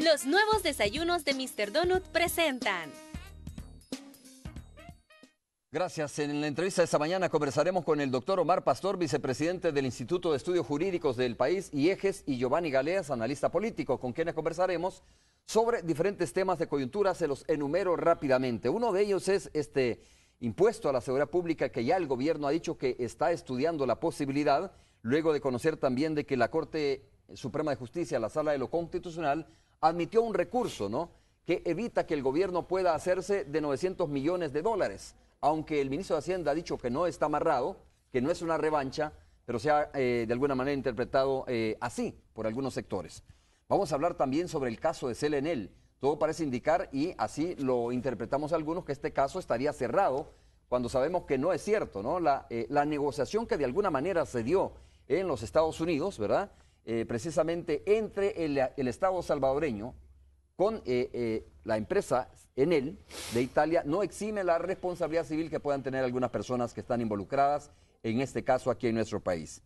Los nuevos desayunos de Mr. Donut presentan. Gracias. En la entrevista de esta mañana conversaremos con el doctor Omar Pastor, vicepresidente del Instituto de Estudios Jurídicos del país, IEGES, y Giovanni Galeas, analista político, con quienes conversaremos sobre diferentes temas de coyuntura. Se los enumero rápidamente. Uno de ellos es este impuesto a la seguridad pública, que ya el gobierno ha dicho que está estudiando la posibilidad, luego de conocer también de que la Corte Suprema de Justicia, la Sala de lo Constitucional, admitió un recurso, ¿no?, que evita que el gobierno pueda hacerse de 900 millones de dólares, aunque el ministro de Hacienda ha dicho que no está amarrado, que no es una revancha, pero se ha de alguna manera interpretado así por algunos sectores. Vamos a hablar también sobre el caso de Selenel. Todo parece indicar, y así lo interpretamos algunos, que este caso estaría cerrado, cuando sabemos que no es cierto, ¿no? La negociación que de alguna manera se dio en los Estados Unidos, ¿verdad?, precisamente entre el Estado salvadoreño con la empresa Enel de Italia, no exime la responsabilidad civil que puedan tener algunas personas que están involucradas, en este caso aquí en nuestro país.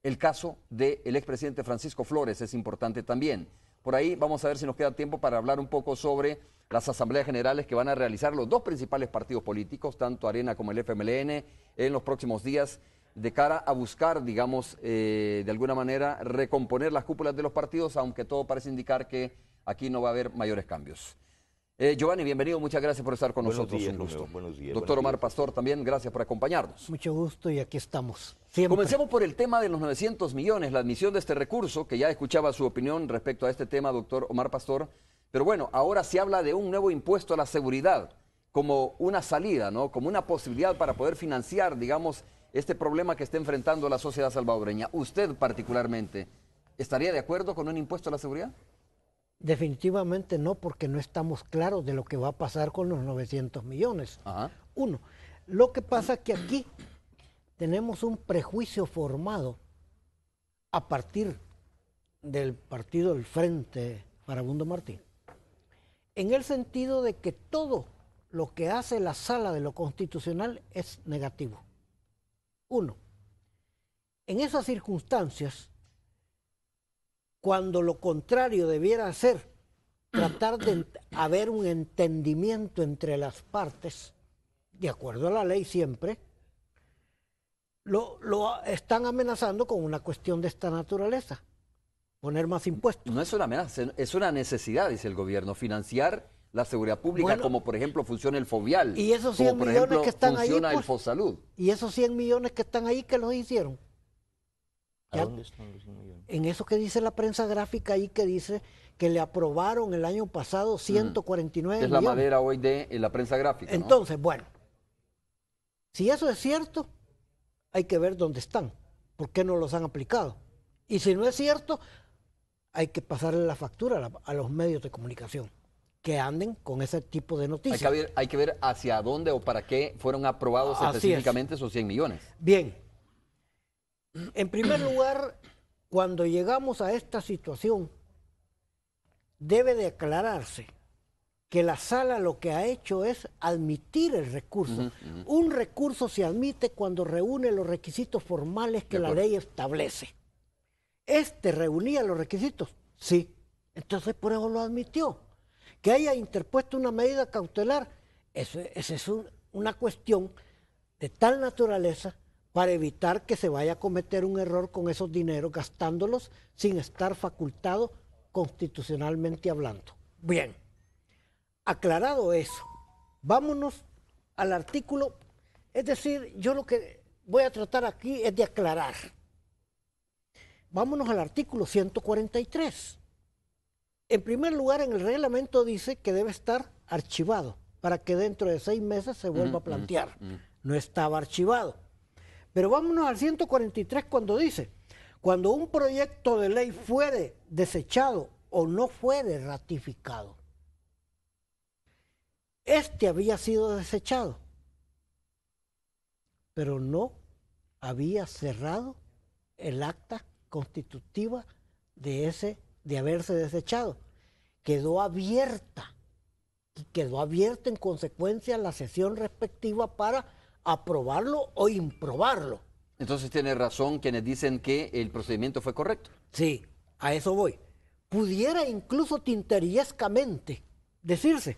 El caso del expresidente Francisco Flores es importante también. Por ahí vamos a ver si nos queda tiempo para hablar un poco sobre las asambleas generales que van a realizar los dos principales partidos políticos, tanto Arena como el FMLN, en los próximos días, de cara a buscar, digamos, de alguna manera, recomponer las cúpulas de los partidos, aunque todo parece indicar que aquí no va a haber mayores cambios. Giovanni, bienvenido, muchas gracias por estar con nosotros. Un gusto. Buenos días. Doctor Omar Pastor, también gracias por acompañarnos. Mucho gusto y aquí estamos. Siempre. Comencemos por el tema de los 900 millones, la admisión de este recurso, que ya escuchaba su opinión respecto a este tema, doctor Omar Pastor. Pero bueno, ahora se habla de un nuevo impuesto a la seguridad como una salida, ¿no?, como una posibilidad para poder financiar, digamos, este problema que está enfrentando la sociedad salvadoreña. ¿Usted particularmente estaría de acuerdo con un impuesto a la seguridad? Definitivamente no, porque no estamos claros de lo que va a pasar con los 900 millones. Ajá. Uno, lo que pasa es que aquí tenemos un prejuicio formado a partir del partido del Frente Farabundo Martín, en el sentido de que todo lo que hace la Sala de lo Constitucional es negativo. Uno, en esas circunstancias, cuando lo contrario debiera ser tratar de haber un entendimiento entre las partes, de acuerdo a la ley siempre, lo están amenazando con una cuestión de esta naturaleza, poner más impuestos. No es una amenaza, es una necesidad, dice el gobierno, financiar la seguridad pública, bueno, como por ejemplo funciona el Fovial, y esos 100 como por millones ejemplo que están funciona ahí, el Fosalud. Y esos 100 millones que están ahí, ¿qué los hicieron? ¿A dónde están los 100 millones? En eso que dice la prensa gráfica ahí, que dice que le aprobaron el año pasado 149 Es millones. la madera hoy de la prensa gráfica, ¿no? Entonces, bueno, si eso es cierto, hay que ver dónde están, por qué no los han aplicado. Y si no es cierto, hay que pasarle la factura a los medios de comunicación que anden con ese tipo de noticias. Hay que ver hacia dónde o para qué fueron aprobados Así específicamente esos 100 millones. Bien, en primer lugar, cuando llegamos a esta situación, debe de aclararse que la Sala lo que ha hecho es admitir el recurso. Un recurso se admite cuando reúne los requisitos formales que la ley establece. ¿Este reunía los requisitos? Sí. Entonces por eso lo admitió. Que haya interpuesto una medida cautelar, esa es una cuestión de tal naturaleza para evitar que se vaya a cometer un error con esos dineros, gastándolos sin estar facultado constitucionalmente hablando. Bien, aclarado eso, vámonos al artículo, es decir, yo lo que voy a tratar aquí es de aclarar. Vámonos al artículo 143. En primer lugar, en el reglamento dice que debe estar archivado para que dentro de 6 meses se vuelva a plantear. No estaba archivado. Pero vámonos al 143 cuando dice, cuando un proyecto de ley fuere desechado o no fuere ratificado. Este había sido desechado, pero no había cerrado el acta constitutiva de haberse desechado. Quedó abierta y quedó abierta en consecuencia la sesión respectiva para aprobarlo o improbarlo. Entonces tiene razón quienes dicen que el procedimiento fue correcto. Sí, a eso voy. pudiera incluso tinteriescamente decirse,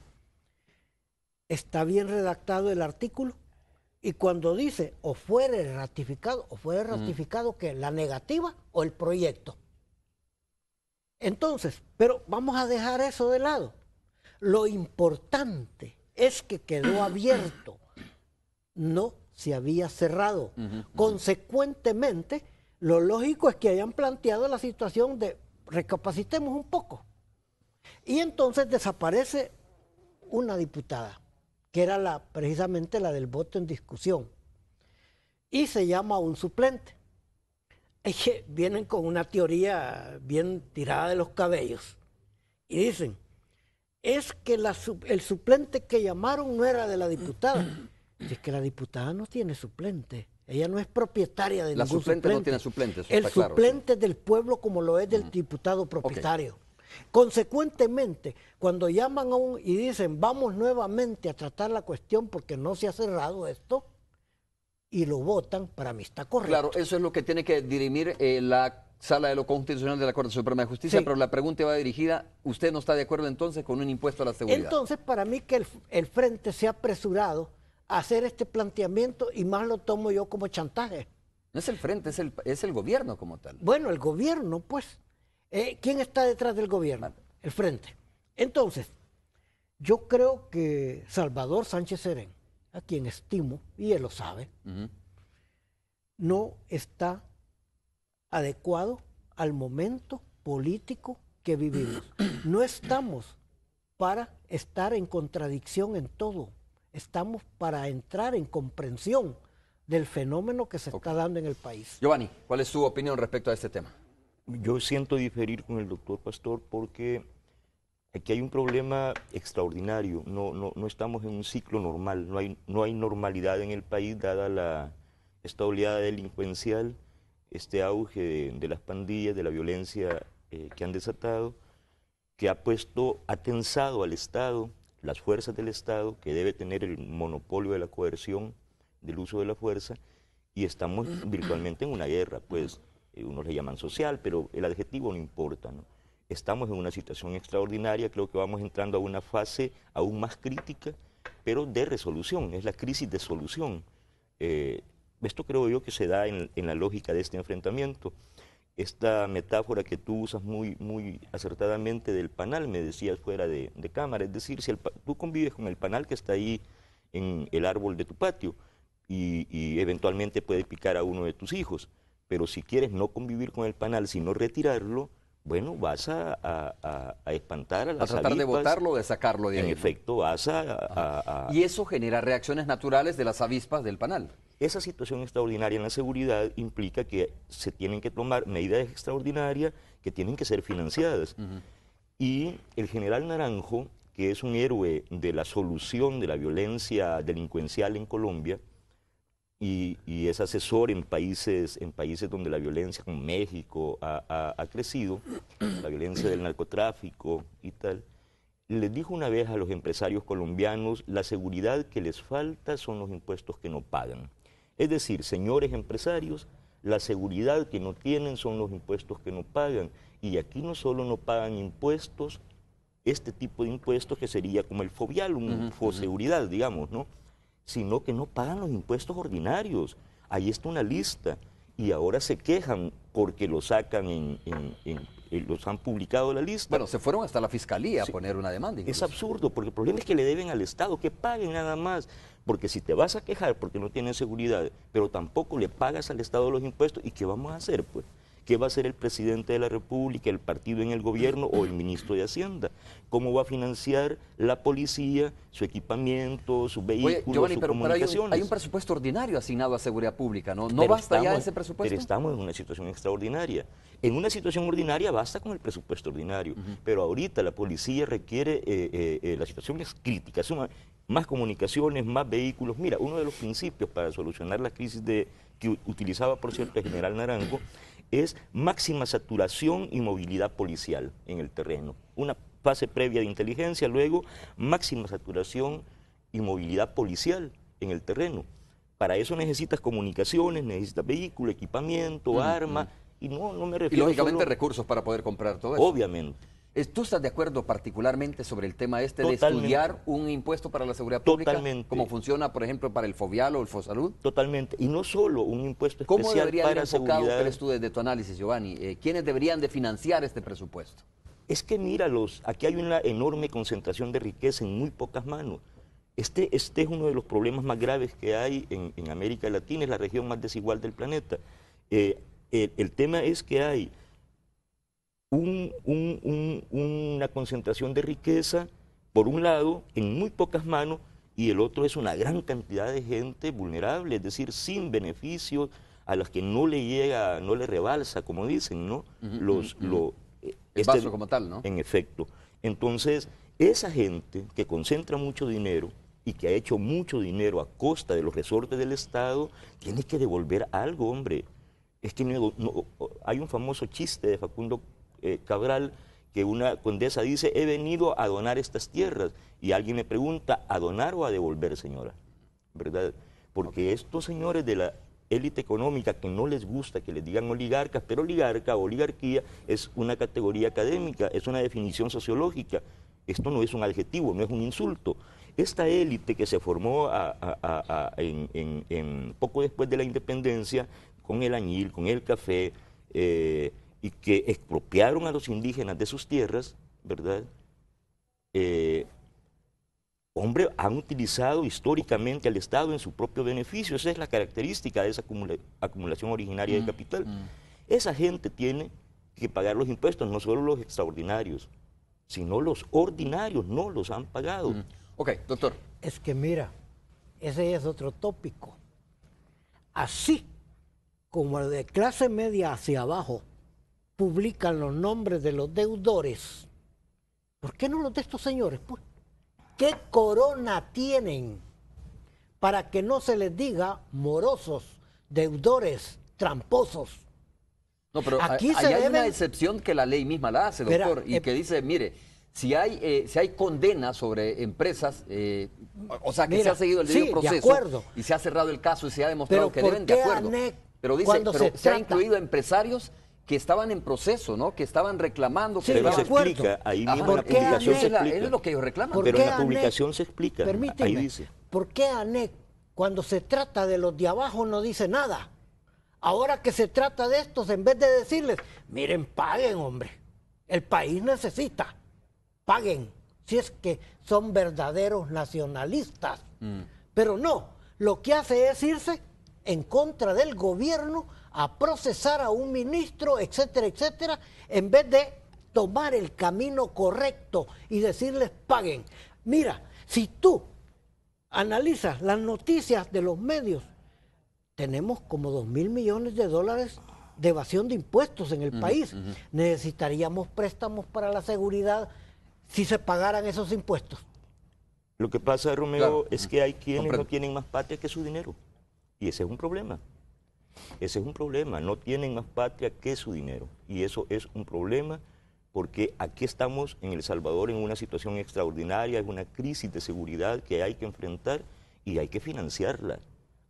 está bien redactado el artículo, y cuando dice o fuere ratificado que la negativa o el proyecto. Entonces, pero vamos a dejar eso de lado. Lo importante es que quedó abierto, no se había cerrado. Consecuentemente, lo lógico es que hayan planteado la situación de recapacitemos un poco. Y entonces desaparece una diputada, que era precisamente la del voto en discusión, y se llama un suplente. Es que vienen con una teoría bien tirada de los cabellos y dicen, es que el suplente que llamaron no era de la diputada. Es que la diputada no tiene suplente, ella no es propietaria de ningún suplente. No tiene suplente, eso el está claro, suplente es del pueblo como lo es del diputado propietario. Okay. Consecuentemente, cuando llaman y dicen vamos nuevamente a tratar la cuestión porque no se ha cerrado esto, y lo votan, para mí está correcto. Claro, eso es lo que tiene que dirimir la Sala de lo Constitucional de la Corte Suprema de Justicia, sí. Pero la pregunta va dirigida, ¿usted no está de acuerdo entonces con un impuesto a la seguridad? Entonces, para mí que el Frente se ha apresurado a hacer este planteamiento y más lo tomo yo como chantaje. No es el Frente, es el gobierno como tal. Bueno, el gobierno, pues. ¿Quién está detrás del gobierno? El Frente. Entonces, yo creo que Salvador Sánchez Serén, a quien estimo, y él lo sabe, no está adecuado al momento político que vivimos. No estamos para estar en contradicción en todo, estamos para entrar en comprensión del fenómeno que se está dando en el país. Giovanni, ¿cuál es su opinión respecto a este tema? Yo siento diferir con el doctor Pastor porque aquí hay un problema extraordinario, no estamos en un ciclo normal, no hay normalidad en el país dada esta oleada delincuencial, este auge de las pandillas, de la violencia que han desatado, que ha tensado al Estado, las fuerzas del Estado, que debe tener el monopolio de la coerción, del uso de la fuerza, y estamos virtualmente en una guerra, pues unos le llaman social, pero el adjetivo no importa, ¿no? Estamos en una situación extraordinaria, creo que vamos entrando a una fase aún más crítica, pero de resolución, es la crisis de solución. Esto creo yo que se da en la lógica de este enfrentamiento. Esta metáfora que tú usas muy acertadamente del panal, me decías fuera de cámara, es decir, si tú convives con el panal que está ahí en el árbol de tu patio y eventualmente puede picar a uno de tus hijos, pero si quieres no convivir con el panal, sino retirarlo, bueno, vas a espantar a las avispas. A tratar de botarlo o de sacarlo de ahí. En efecto, vas Y eso genera reacciones naturales de las avispas del panal. Esa situación extraordinaria en la seguridad implica que se tienen que tomar medidas extraordinarias que tienen que ser financiadas. Y el general Naranjo, que es un héroe de la solución de la violencia delincuencial en Colombia, y es asesor en países donde la violencia, como México, ha crecido, la violencia del narcotráfico y tal, les dijo una vez a los empresarios colombianos, la seguridad que les falta son los impuestos que no pagan. Es decir, señores empresarios, la seguridad que no tienen son los impuestos que no pagan. Y aquí no solo no pagan impuestos, este tipo de impuestos que sería como el fobial, un foseguridad, digamos, ¿no? Sino que no pagan los impuestos ordinarios. Ahí está una lista y ahora se quejan porque lo sacan los han publicado la lista. Bueno, se fueron hasta la fiscalía a poner una demanda. Incluso. Es absurdo, porque el problema es que le deben al Estado, que paguen nada más, porque si te vas a quejar porque no tienen seguridad, pero tampoco le pagas al Estado los impuestos, ¿y qué vamos a hacer, pues? ¿Qué va a hacer el presidente de la República, el partido en el gobierno o el ministro de Hacienda? ¿Cómo va a financiar la policía, su equipamiento, sus vehículos, sus comunicaciones? Hay un presupuesto ordinario asignado a seguridad pública, ¿no? ¿No basta ya ese presupuesto? Pero estamos en una situación extraordinaria. En una situación ordinaria basta con el presupuesto ordinario, pero ahorita la policía requiere, la situación es crítica, más comunicaciones, más vehículos. Mira, uno de los principios para solucionar la crisis que utilizaba, por cierto, el general Naranjo, es máxima saturación y movilidad policial en el terreno. Una fase previa de inteligencia, luego máxima saturación y movilidad policial en el terreno. Para eso necesitas comunicaciones, necesitas vehículo, equipamiento, armas, y no me refiero y lógicamente recursos para poder comprar todo eso. Obviamente. ¿Tú estás de acuerdo particularmente sobre el tema de Totalmente. estudiar un impuesto para la seguridad pública? Totalmente. ¿Cómo funciona, por ejemplo, para el Fovial o el Fosalud? Totalmente. Y no solo un impuesto ¿Cómo especial debería ir para enfocado, seguridad. crees tú, desde tu análisis, Giovanni? ¿Quiénes deberían de financiar este presupuesto? Es que míralos, aquí hay una enorme concentración de riqueza en muy pocas manos. Este es uno de los problemas más graves que hay en América Latina, es la región más desigual del planeta. El tema es que hay una concentración de riqueza, por un lado, en muy pocas manos, y el otro es una gran cantidad de gente vulnerable, es decir, sin beneficios, a las que no le llega, no le rebalsa, como dicen, ¿no? El vaso como tal, ¿no? En efecto. Entonces, esa gente que concentra mucho dinero y que ha hecho mucho dinero a costa de los resortes del Estado, tiene que devolver algo, hombre. Es que hay un famoso chiste de Facundo Cabral, que una condesa dice: he venido a donar estas tierras, y alguien me pregunta: ¿a donar o a devolver, señora? ¿Verdad? Porque estos señores de la élite económica, que no les gusta que les digan oligarcas, pero oligarca o oligarquía es una categoría académica, es una definición sociológica. Esto no es un adjetivo, no es un insulto. Esta élite que se formó poco después de la independencia, con el añil, con el café, y que expropiaron a los indígenas de sus tierras, ¿verdad? Hombre, han utilizado históricamente al Estado en su propio beneficio. Esa es la característica de esa acumulación originaria de capital. Esa gente tiene que pagar los impuestos, no solo los extraordinarios, sino los ordinarios, no los han pagado. Ok, doctor. Es que mira, ese es otro tópico. Así como el de clase media hacia abajo publican los nombres de los deudores, ¿por qué no los de estos señores? Pues, ¿qué corona tienen para que no se les diga morosos, deudores, tramposos? No, pero Aquí hay se una deben- excepción que la ley misma la hace, doctor, y que dice, mire, si hay condenas sobre empresas, o sea, que Mira, se ha seguido el sí, debido de proceso acuerdo. y se ha cerrado el caso y se ha demostrado Pero que ¿por deben, de qué acuerdo. ANEC, Pero dice, cuando pero se se ha trata- incluido empresarios que estaban en proceso, ¿no? Que estaban reclamando. Sí, que Pero de se estaban... acuerdo. explica, ahí Ajá, mismo en la ¿por qué publicación se ANEC? explica. Es lo que ellos reclaman. ¿Por Pero qué en la ANEC? publicación se explica, Permíteme, ahí dice. ¿por qué ANEC, cuando se trata de los de abajo, no dice nada? Ahora que se trata de estos, en vez de decirles, miren, paguen, hombre, el país necesita, paguen, si es que son verdaderos nacionalistas. Pero no, lo que hace es irse en contra del gobierno a procesar a un ministro, etcétera, etcétera, en vez de tomar el camino correcto y decirles paguen. Mira, si tú analizas las noticias de los medios, tenemos como 2.000 millones de dólares de evasión de impuestos en el país. Necesitaríamos préstamos para la seguridad si se pagaran esos impuestos. Lo que pasa, Romeo, Claro. es que hay quienes Comprendo. no tienen más patria que su dinero. Y ese es un problema. Ese es un problema. No tienen más patria que su dinero. Y eso es un problema porque aquí estamos en El Salvador en una situación extraordinaria, es una crisis de seguridad que hay que enfrentar y hay que financiarla.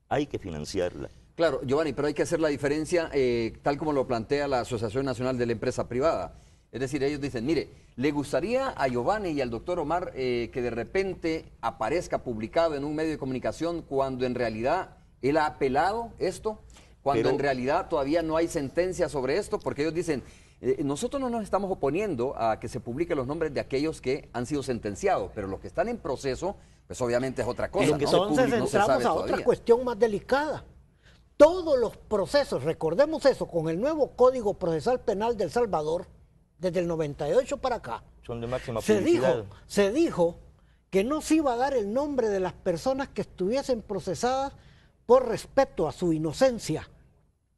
Hay que financiarla. Claro, Giovanni, pero hay que hacer la diferencia tal como lo plantea la Asociación Nacional de la Empresa Privada. Es decir, ellos dicen, mire, ¿le gustaría a Giovanni y al doctor Omar que de repente aparezca publicado en un medio de comunicación cuando en realidad él ha apelado esto? Cuando Pero- en realidad todavía no hay sentencia sobre esto, porque ellos dicen, nosotros no nos estamos oponiendo a que se publiquen los nombres de aquellos que han sido sentenciados, pero los que están en proceso, pues obviamente es otra cosa, Y lo ¿no? que se Entonces publica No se entramos sabe a otra todavía. cuestión más delicada. Todos los procesos, recordemos eso, con el nuevo Código Procesal Penal del Salvador, desde el 98 para acá, Son de máxima se publicidad. dijo que no se iba a dar el nombre de las personas que estuviesen procesadas por respeto a su inocencia.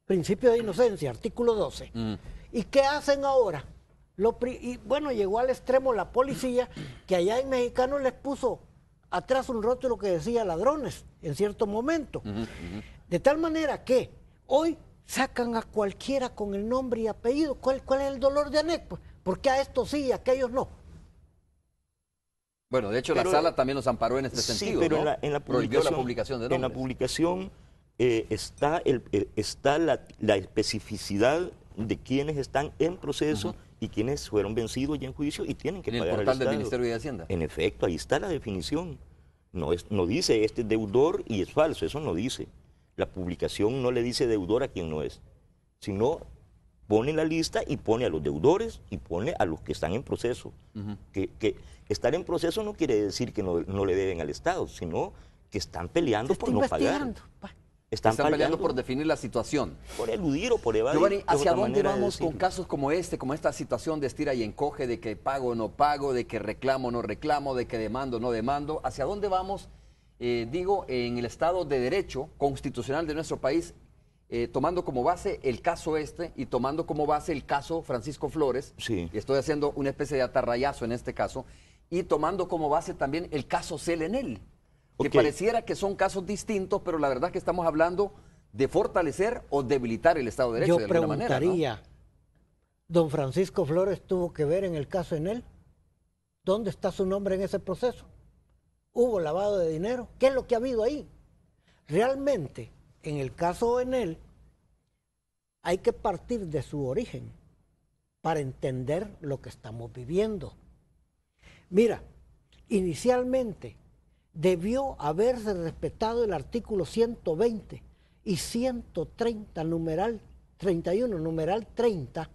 Principio de inocencia, artículo 12. ¿Y qué hacen ahora? Y bueno, llegó al extremo la policía, que allá en Mexicano les puso atrás un rótulo que decía ladrones en cierto momento. De tal manera que hoy sacan a cualquiera con el nombre y apellido. ¿Cuál es el dolor de ANEC? Pues, ¿por qué a estos sí y a aquellos no? Bueno, de hecho Pero- la sala también nos amparó en este Sí, sentido, pero ¿no? en la Prohibió publicación, la publicación de en la nombres. publicación está la especificidad de quienes están en proceso y quienes fueron vencidos ya en juicio y tienen que En el pagar al portal del Estado. Ministerio de Hacienda. En efecto, ahí está la definición. No dice este es deudor y es falso, eso no dice. La publicación no le dice deudor a quien no es, sino pone la lista y pone a los deudores y pone a los que están en proceso. Que estar en proceso no quiere decir que no le deben al Estado, sino que están peleando por no pagar. Están peleando por definir la situación. Por eludir o por evadir. Giovanni, es ¿hacia otra dónde manera de vamos con decirlo. casos como este, como esta situación de estira y encoge, de que pago o no pago, de que reclamo o no reclamo, de que demando o no demando? ¿Hacia dónde vamos, en el Estado de Derecho constitucional de nuestro país, tomando como base el caso este y tomando como base el caso Francisco Flores? Sí. Y estoy haciendo una especie de atarrayazo en este caso, y tomando como base también el caso Selenel, que Ok. pareciera que son casos distintos, pero la verdad es que estamos hablando de fortalecer o debilitar el Estado de Derecho Yo de alguna manera, ¿no? preguntaría, ¿don Francisco Flores tuvo que ver en el caso Enel? ¿Dónde está su nombre en ese proceso? ¿Hubo lavado de dinero? ¿Qué es lo que ha habido ahí? Realmente, en el caso Enel, hay que partir de su origen para entender lo que estamos viviendo. Mira, inicialmente debió haberse respetado el artículo 120 y 130, numeral 31, numeral 30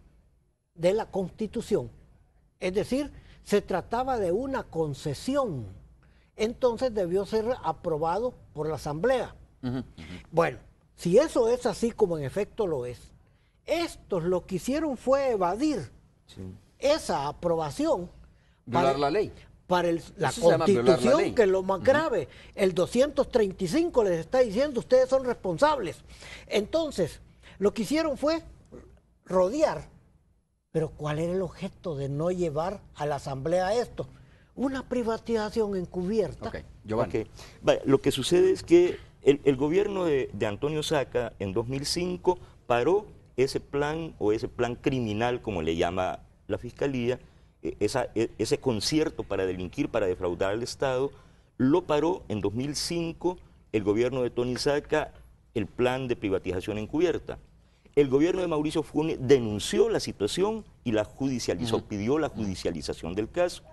de la Constitución. Es decir, se trataba de una concesión. Entonces debió ser aprobado por la Asamblea. Bueno, si eso es así como en efecto lo es, estos lo que hicieron fue evadir esa aprobación. Violar la ley. Para la Eso se llama violar la Constitución, ley. que es lo más grave. El 235 les está diciendo, ustedes son responsables. Entonces, lo que hicieron fue rodear. Pero ¿cuál era el objeto de no llevar a la Asamblea esto? Una privatización encubierta. Ok, Giovanni. Ok. Vaya, lo que sucede es que el gobierno de Antonio Saca en 2005 paró ese plan o ese plan criminal, como le llama la Fiscalía, ese concierto para delinquir, para defraudar al Estado, lo paró en 2005 el gobierno de Tony Saca, el plan de privatización encubierta. El gobierno de Mauricio Funes denunció la situación y la judicializó, pidió la judicialización del caso.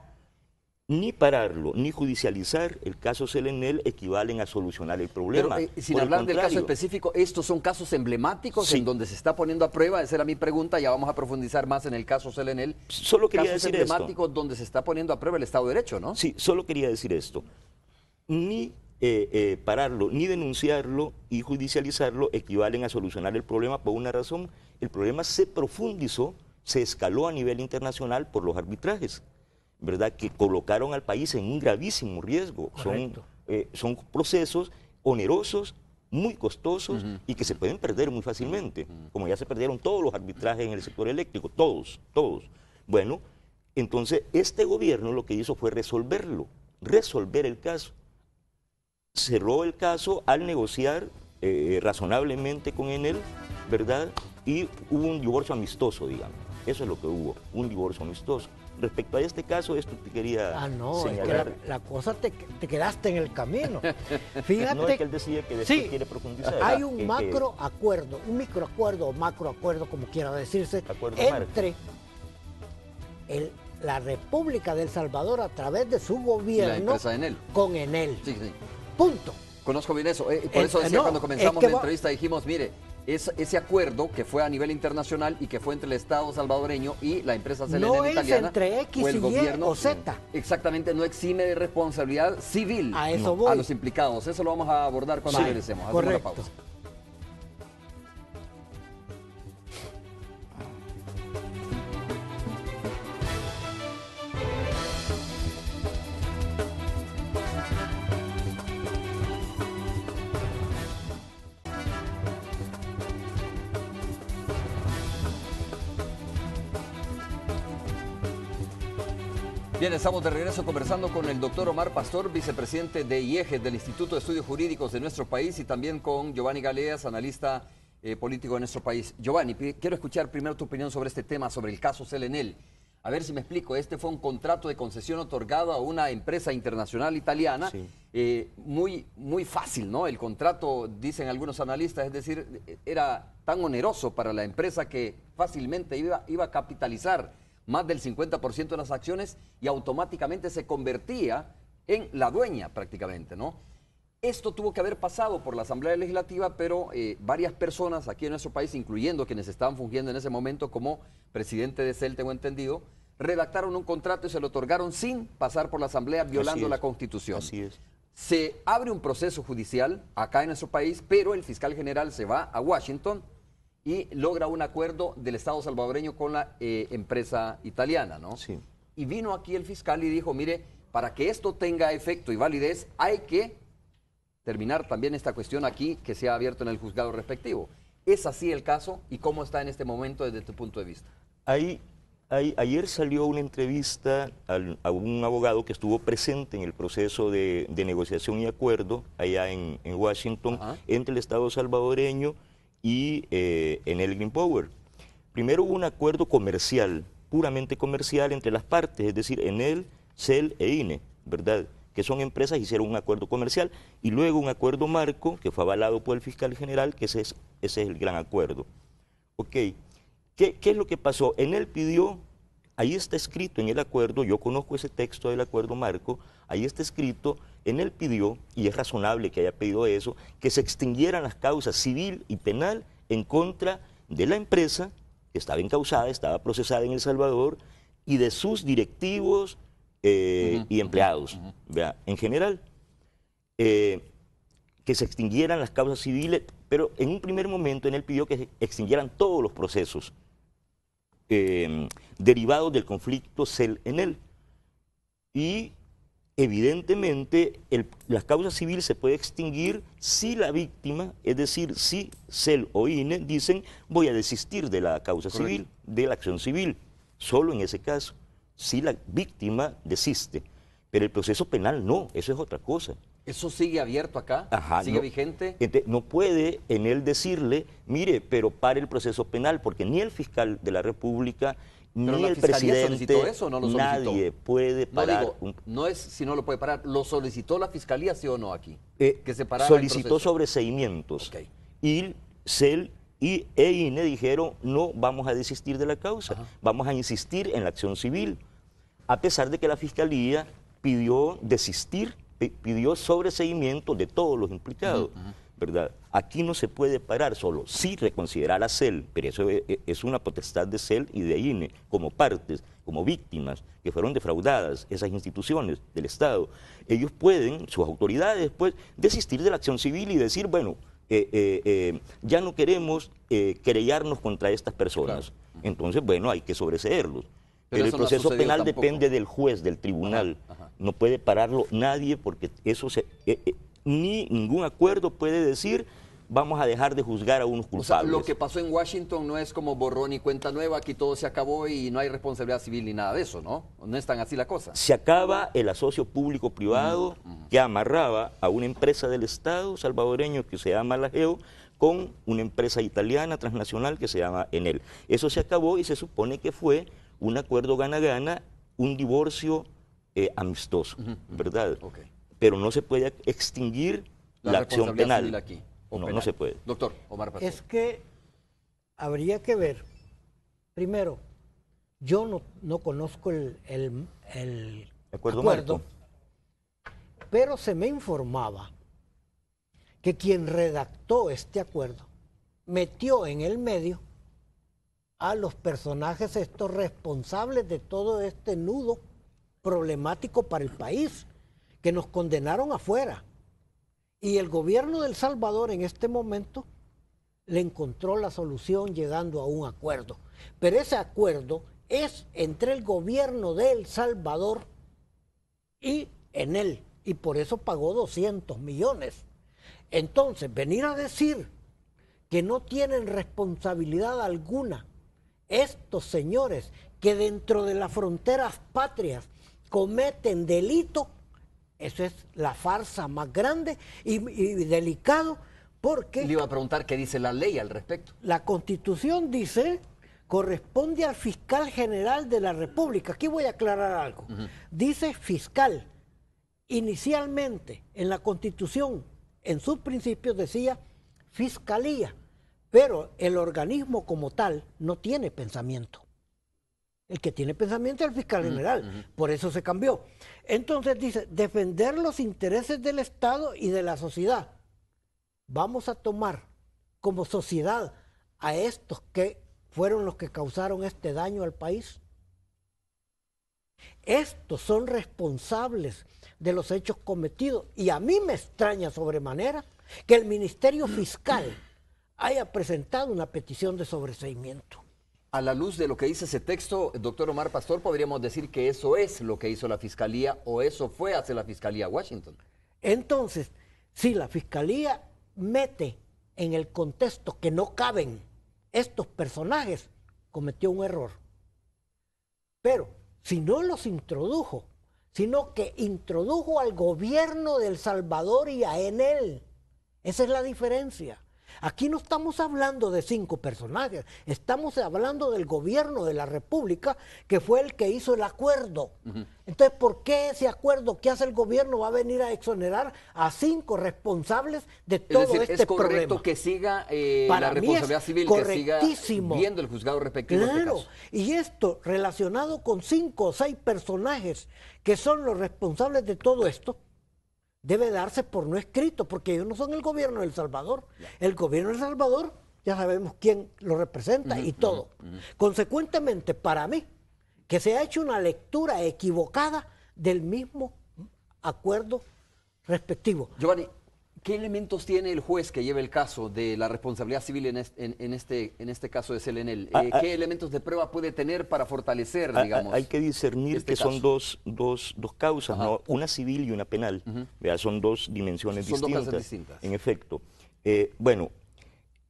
Ni pararlo, ni judicializar el caso Selenel equivalen a solucionar el problema. Pero sin Por el hablar del caso contrario, específico, ¿estos son casos emblemáticos Sí. en donde se está poniendo a prueba? Esa era mi pregunta, ya vamos a profundizar más en el caso Selenel. Solo quería Casos decir esto. emblemáticos donde se está poniendo a prueba el Estado de Derecho, ¿no? Sí, solo quería decir esto. Ni pararlo, ni denunciarlo y judicializarlo equivalen a solucionar el problema por una razón. El problema se profundizó, se escaló a nivel internacional por los arbitrajes, ¿verdad? Que colocaron al país en un gravísimo riesgo. Son procesos onerosos, muy costosos y que se pueden perder muy fácilmente, como ya se perdieron todos los arbitrajes en el sector eléctrico, todos. Bueno, entonces este gobierno lo que hizo fue resolver el caso. Cerró el caso al negociar razonablemente con Enel, ¿verdad? Y hubo un divorcio amistoso, digamos. Eso es lo que hubo, un divorcio amistoso. Respecto a este caso, esto te quería No, es que señalar. la cosa te quedaste en el camino. Fíjate. No, es que él decía que después sí, quiere profundizar. hay un que- macroacuerdo, un microacuerdo o macroacuerdo, como quiera decirse, Acuerdo entre la República de El Salvador a través de su Y la gobierno empresa Enel. con Enel. Sí, sí. Punto. Conozco bien eso. Por eso decía no, cuando comenzamos es que la va- entrevista, dijimos, mire, ese acuerdo que fue a nivel internacional y que fue entre el Estado salvadoreño y la empresa Selenel No es italiana. entre X fue el y Y gobierno, o Z. Exactamente, no exime de responsabilidad civil A eso a voy. los implicados. Eso lo vamos a abordar cuando Sí, regresemos. Hacemos una correcto. pausa. Bien, estamos de regreso conversando con el doctor Omar Pastor, vicepresidente de IEGES, del Instituto de Estudios Jurídicos de nuestro país, y también con Giovanni Galeas, analista político de nuestro país. Giovanni, quiero escuchar primero tu opinión sobre este tema, sobre el caso Selenel. A ver si me explico, este fue un contrato de concesión otorgado a una empresa internacional italiana, Sí. muy fácil, ¿no? El contrato, dicen algunos analistas, es decir, era tan oneroso para la empresa que fácilmente iba a capitalizar más del 50% de las acciones y automáticamente se convertía en la dueña prácticamente, ¿no? Esto tuvo que haber pasado por la Asamblea Legislativa, pero varias personas aquí en nuestro país, incluyendo quienes estaban fungiendo en ese momento como presidente de CEL, tengo entendido, redactaron un contrato y se lo otorgaron sin pasar por la Asamblea, violando la Constitución. Así es. Se abre un proceso judicial acá en nuestro país, pero el fiscal general se va a Washington y logra un acuerdo del Estado salvadoreño con la empresa italiana, ¿no? Sí. Y vino aquí el fiscal y dijo, mire, para que esto tenga efecto y validez, hay que terminar también esta cuestión aquí que se ha abierto en el juzgado respectivo. ¿Es así el caso y cómo está en este momento desde tu punto de vista? Ayer salió una entrevista a un abogado que estuvo presente en el proceso de negociación y acuerdo allá en Washington. Ajá. Entre el Estado salvadoreño y Enel Green Power. Primero hubo un acuerdo comercial, puramente comercial entre las partes, es decir, Enel, CEL e INE, ¿verdad?, que son empresas, hicieron un acuerdo comercial y luego un acuerdo marco que fue avalado por el fiscal general, que ese es el gran acuerdo. Ok, ¿qué es lo que pasó? Enel pidió, ahí está escrito en el acuerdo, yo conozco ese texto del acuerdo marco, ahí está escrito, Enel pidió, y es razonable que haya pedido eso, que se extinguieran las causas civil y penal en contra de la empresa que estaba encausada, estaba procesada en El Salvador, y de sus directivos y empleados, ¿verdad? En general, que se extinguieran las causas civiles, pero en un primer momento Enel pidió que se extinguieran todos los procesos derivados del conflicto CEL-Enel. Y evidentemente las causas civiles se puede extinguir si la víctima, es decir, si CEL o INE dicen voy a desistir de la causa civil, de la acción civil, solo en ese caso. Si la víctima desiste, pero el proceso penal no, eso es otra cosa. ¿Eso sigue abierto acá? Ajá, ¿sigue vigente? No puede en él decirle, mire, pero pare el proceso penal, porque ni el fiscal de la República, ni el presidente, solicitó eso, ¿no lo solicitó? Nadie puede parar. No, digo, no es si no lo puede parar, ¿lo solicitó la Fiscalía, sí o no aquí? Que se parara solicitó sobreseimientos. Okay. Y CEL y INE dijeron, no vamos a desistir de la causa, vamos a insistir en la acción civil. A pesar de que la Fiscalía pidió desistir, pidió sobreseimiento de todos los implicados, ¿verdad? Aquí no se puede parar solo, sí reconsiderar a CEL, pero eso es una potestad de CEL y de INE, como partes, como víctimas que fueron defraudadas, esas instituciones del Estado. Ellos pueden, sus autoridades, pues, desistir de la acción civil y decir, bueno, ya no queremos querellarnos contra estas personas. Claro. Entonces, bueno, hay que sobreseerlos. Pero el proceso penal depende del juez, del tribunal. No puede pararlo nadie porque eso ni ningún acuerdo puede decir vamos a dejar de juzgar a unos culpables. O sea, lo que pasó en Washington no es como borrón y cuenta nueva, aquí todo se acabó y no hay responsabilidad civil ni nada de eso, ¿no? No es tan así la cosa. Se acaba el asocio público-privado que amarraba a una empresa del Estado salvadoreño que se llama la GEO con una empresa italiana transnacional que se llama Enel. Eso se acabó y se supone que fue un acuerdo gana-gana, un divorcio amistoso, ¿verdad? Okay. Pero no se puede extinguir la acción penal. Aquí, no se puede. Doctor Omar Pastor. Es que habría que ver, primero, yo no conozco el acuerdo marco, pero se me informaba que quien redactó este acuerdo metió en el medio a los personajes estos responsables de todo este nudo problemático para el país, que nos condenaron afuera. Y el gobierno de El Salvador en este momento le encontró la solución llegando a un acuerdo. Pero ese acuerdo es entre el gobierno de El Salvador y Enel, y por eso pagó 200 millones. Entonces, venir a decir que no tienen responsabilidad alguna estos señores que dentro de las fronteras patrias cometen delito, eso es la farsa más grande y delicado, porque... Le iba a preguntar qué dice la ley al respecto. La Constitución dice, corresponde al fiscal general de la República. Aquí voy a aclarar algo. Dice fiscal. Inicialmente, en la Constitución, en sus principios decía fiscalía, pero el organismo como tal no tiene pensamiento. El que tiene pensamiento es el fiscal general, por eso se cambió. Entonces dice, defender los intereses del Estado y de la sociedad. Vamos a tomar como sociedad a estos que fueron los que causaron este daño al país. Estos son responsables de los hechos cometidos y a mí me extraña sobremanera que el Ministerio Fiscal haya presentado una petición de sobreseimiento. A la luz de lo que dice ese texto, doctor Omar Pastor, podríamos decir que eso es lo que hizo la Fiscalía o eso fue hacia la Fiscalía Washington. Entonces, si la Fiscalía mete en el contexto que no caben estos personajes, cometió un error. Pero si no los introdujo, sino que introdujo al gobierno de El Salvador y a Enel, esa es la diferencia. Aquí no estamos hablando de 5 personajes, estamos hablando del gobierno de la República, que fue el que hizo el acuerdo. Entonces, ¿por qué ese acuerdo que hace el gobierno va a venir a exonerar a 5 responsables de todo este problema? ¿Es correcto que siga la responsabilidad civil, que siga viendo el juzgado respectivo? Claro, este caso? Y esto relacionado con 5 o 6 personajes que son los responsables de todo esto, debe darse por no escrito, porque ellos no son el gobierno de El Salvador. El gobierno de El Salvador, ya sabemos quién lo representa y todo. Consecuentemente, para mí, que se ha hecho una lectura equivocada del mismo acuerdo respectivo. Giovanni, ¿qué elementos tiene el juez que lleva el caso de la responsabilidad civil en este caso de CELENEL? ¿Qué elementos de prueba puede tener para fortalecer, digamos? Hay que discernir que son dos causas, ¿no? Una civil y una penal. Son 2 dimensiones distintas. Son 2 causas distintas. En efecto. Bueno,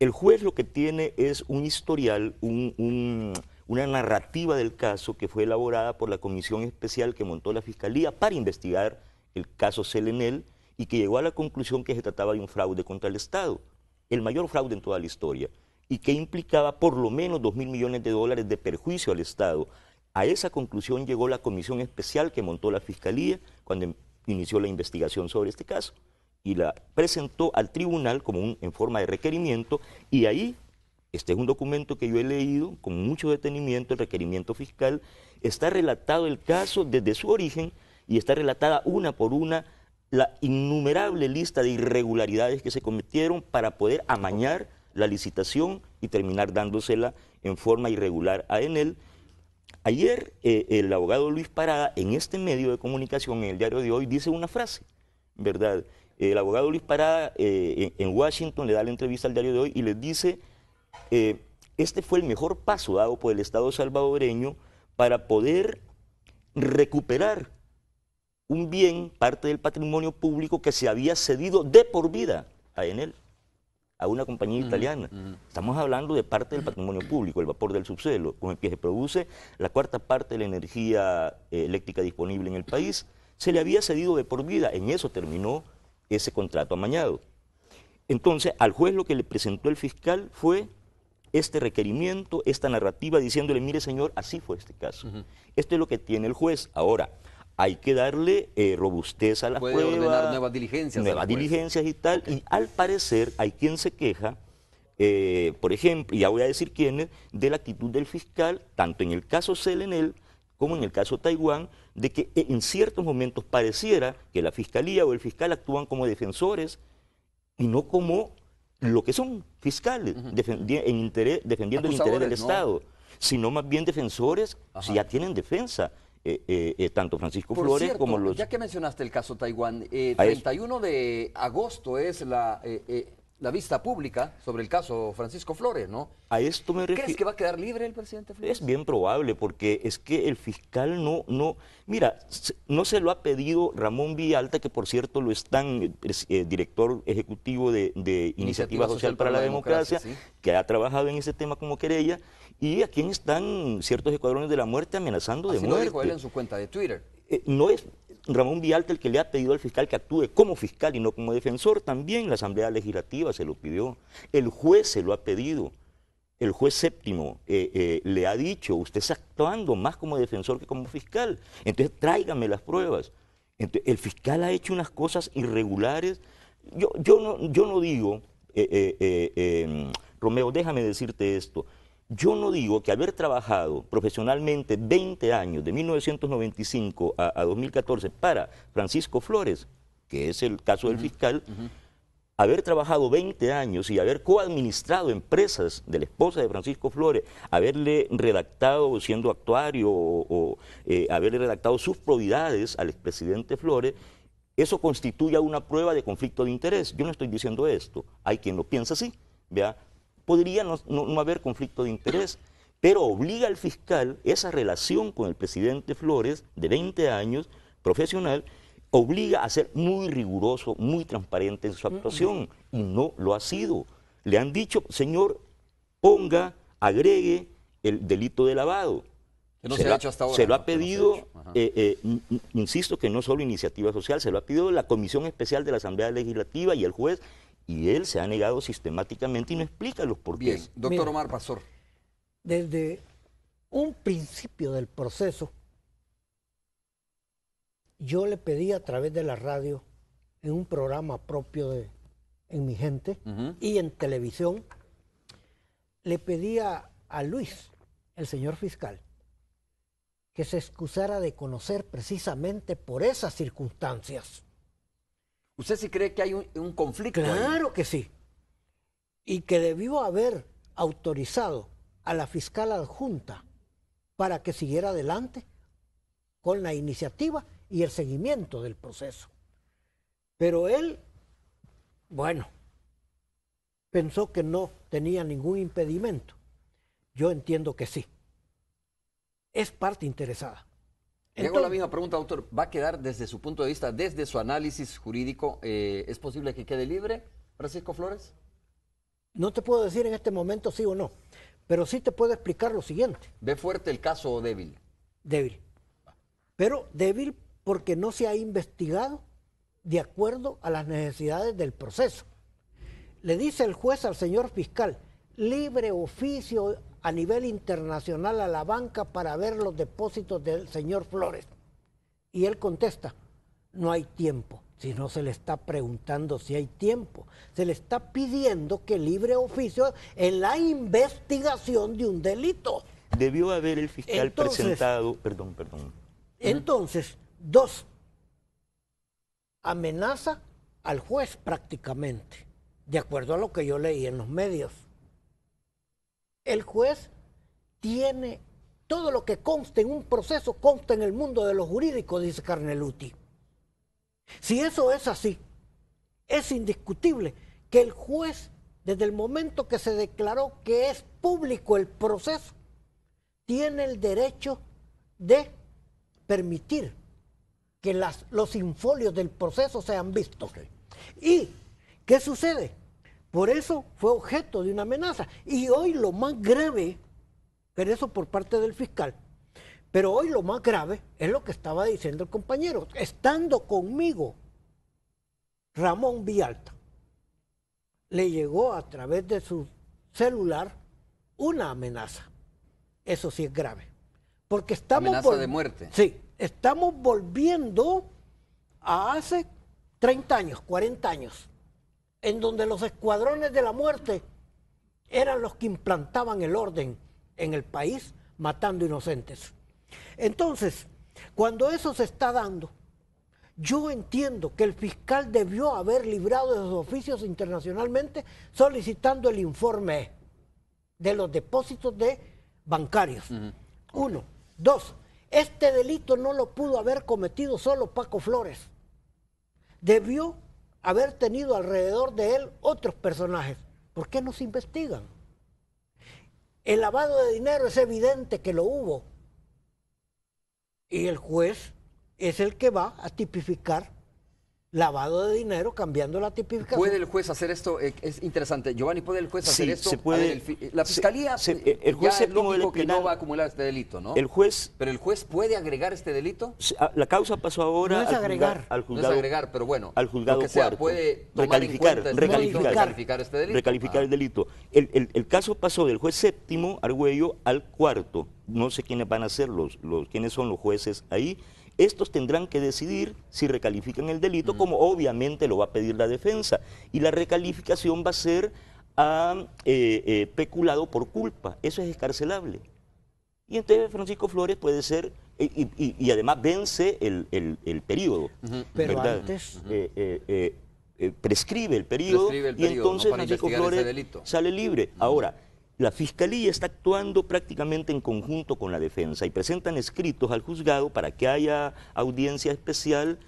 el juez lo que tiene es un historial, una narrativa del caso que fue elaborada por la comisión especial que montó la Fiscalía para investigar el caso CELENEL, y que llegó a la conclusión que se trataba de un fraude contra el Estado, el mayor fraude en toda la historia, y que implicaba por lo menos $2.000 millones de perjuicio al Estado. A esa conclusión llegó la comisión especial que montó la Fiscalía cuando inició la investigación sobre este caso, y la presentó al tribunal como en forma de requerimiento, y ahí, este es un documento que yo he leído con mucho detenimiento, el requerimiento fiscal, está relatado el caso desde su origen, y está relatada una por una la innumerable lista de irregularidades que se cometieron para poder amañar la licitación y terminar dándosela en forma irregular a Enel. Ayer el abogado Luis Parada, en este medio de comunicación, en el diario de hoy, dice una frase, ¿verdad? El abogado Luis Parada en Washington le da la entrevista al diario de hoy y les dice, este fue el mejor paso dado por el Estado salvadoreño para poder recuperar un bien, parte del patrimonio público que se había cedido de por vida a Enel, a una compañía italiana. Estamos hablando de parte del patrimonio público, el vapor del subsuelo, con el que se produce la 1/4 parte de la energía eléctrica disponible en el país. Se le había cedido de por vida, en eso terminó ese contrato amañado. Entonces, al juez lo que le presentó el fiscal fue este requerimiento, esta narrativa, diciéndole, mire señor, así fue este caso. Esto es lo que tiene el juez. Ahora, hay que darle robustez a las pruebas. Puede ordenar nuevas diligencias. Nuevas diligencias y tal. Okay. Y al parecer hay quien se queja, por ejemplo, y ya voy a decir quiénes, de la actitud del fiscal, tanto en el caso CELENEL como en el caso Taiwán, de que en ciertos momentos pareciera que la fiscalía o el fiscal actúan como defensores y no como lo que son fiscales, defendiendo el interés del Estado, sino más bien defensores, si ya tienen defensa. Tanto Francisco Por Flores cierto, como los... Ya que mencionaste el caso Taiwán, 31 de agosto es la vista pública sobre el caso Francisco Flores, ¿no? A esto me refiero. ¿Crees que va a quedar libre el presidente Flores? Es bien probable, porque es que el fiscal mira, no se lo ha pedido Ramón Villalta, que por cierto lo están, director ejecutivo de Iniciativa Social para la Democracia, ¿sí? Que ha trabajado en ese tema como querella, y a quien están ciertos escuadrones de la muerte amenazando de muerte. Así lo dijo él en su cuenta de Twitter. No es Ramón Villalta el que le ha pedido al fiscal que actúe como fiscal y no como defensor, también la Asamblea Legislativa se lo pidió, el juez se lo ha pedido, el juez séptimo le ha dicho, usted está actuando más como defensor que como fiscal, entonces tráigame las pruebas. Entonces, el fiscal ha hecho unas cosas irregulares. Yo no digo, Romeo, déjame decirte esto, Yo no digo que haber trabajado profesionalmente 20 años, de 1995 a 2014, para Francisco Flores, que es el caso del fiscal, haber trabajado 20 años y haber coadministrado empresas de la esposa de Francisco Flores, haberle redactado, siendo actuario, o haberle redactado sus probidades al expresidente Flores, eso constituye una prueba de conflicto de interés. Yo no estoy diciendo esto, hay quien lo piensa así, ¿vea? Podría no haber conflicto de interés, pero obliga al fiscal esa relación con el presidente Flores, de 20 años, profesional, obliga a ser muy riguroso, muy transparente en su actuación, y no lo ha sido. Le han dicho, señor, agregue el delito de lavado. Que no se ha hecho hasta ahora. Se lo ha ¿no? Que no pedido, se ha hecho. insisto que no solo Iniciativa Social, se lo ha pedido la Comisión Especial de la Asamblea Legislativa y el juez, y él se ha negado sistemáticamente y no explica los porqués. Bien, doctor Omar Pastor. Desde un principio del proceso, yo le pedí a través de la radio, en un programa propio en Mi Gente y en televisión, le pedía a Luis, el señor fiscal, que se excusara de conocer precisamente por esas circunstancias. ¿Usted sí cree que hay un conflicto? Claro ahí? que sí. Y que debió haber autorizado a la fiscal adjunta para que siguiera adelante con la iniciativa y el seguimiento del proceso. Pero él, bueno, pensó que no tenía ningún impedimento. Yo entiendo que sí. Es parte interesada. Le hago la misma pregunta, doctor. ¿Va a quedar desde su punto de vista, desde su análisis jurídico, es posible que quede libre Francisco Flores? No te puedo decir en este momento sí o no, pero sí te puedo explicar lo siguiente. ¿Ve fuerte el caso o débil? Débil. Pero débil porque no se ha investigado de acuerdo a las necesidades del proceso. Le dice el juez al señor fiscal, libre oficio a nivel internacional a la banca para ver los depósitos del señor Flores. Y él contesta, no hay tiempo. Si no se le está preguntando si hay tiempo, se le está pidiendo que libre oficio en la investigación de un delito. Debió haber el fiscal presentado, perdón. Entonces, dos, amenaza al juez prácticamente, de acuerdo a lo que yo leí en los medios. El juez tiene todo lo que consta en un proceso, consta en el mundo de lo jurídico, dice Carneluti. Si eso es así, es indiscutible que el juez, desde el momento que se declaró que es público el proceso, tiene el derecho de permitir que los infolios del proceso sean vistos. ¿Y qué sucede? Por eso fue objeto de una amenaza. Y hoy lo más grave, pero eso por parte del fiscal, pero hoy lo más grave es lo que estaba diciendo el compañero. Estando conmigo, Ramón Villalta, le llegó a través de su celular una amenaza. Eso sí es grave. Porque estamos amenaza de muerte. Sí, estamos volviendo a hace 30 años, 40 años, en donde los escuadrones de la muerte eran los que implantaban el orden en el país, matando inocentes. Entonces, cuando eso se está dando, yo entiendo que el fiscal debió haber librado de sus oficios internacionalmente solicitando el informe de los depósitos bancarios. Uno. Dos, este delito no lo pudo haber cometido solo Paco Flores. Debió haber tenido alrededor de él otros personajes. ¿Por qué no se investigan? El lavado de dinero es evidente que lo hubo. Y el juez es el que va a tipificar lavado de dinero cambiando la tipificación. ¿Puede el juez hacer esto? Es interesante. Giovanni, ¿puede el juez hacer esto? Se puede. A ver, la fiscalía el juez ya es lógico que penal, no va a acumular este delito, ¿no? El juez, ¿Pero el juez puede agregar este delito? La causa pasó ahora no es agregar. al No juzgado, es agregar, pero bueno, al juzgado lo que sea, cuarto. puede tomar en cuenta recalificar este delito. Recalificar el delito. El caso pasó del juez séptimo, Argüello, al cuarto. No sé quiénes van a ser quiénes son los jueces ahí. Estos tendrán que decidir si recalifican el delito, como obviamente lo va a pedir la defensa. Y la recalificación va a ser ha peculado por culpa. Eso es escarcelable. Y entonces Francisco Flores puede ser, y además vence el periodo. Pero ¿verdad? antes... prescribe el periodo, y entonces ¿no? Francisco Flores sale libre. Ahora, la Fiscalía está actuando prácticamente en conjunto con la defensa y presentan escritos al juzgado para que haya audiencia especial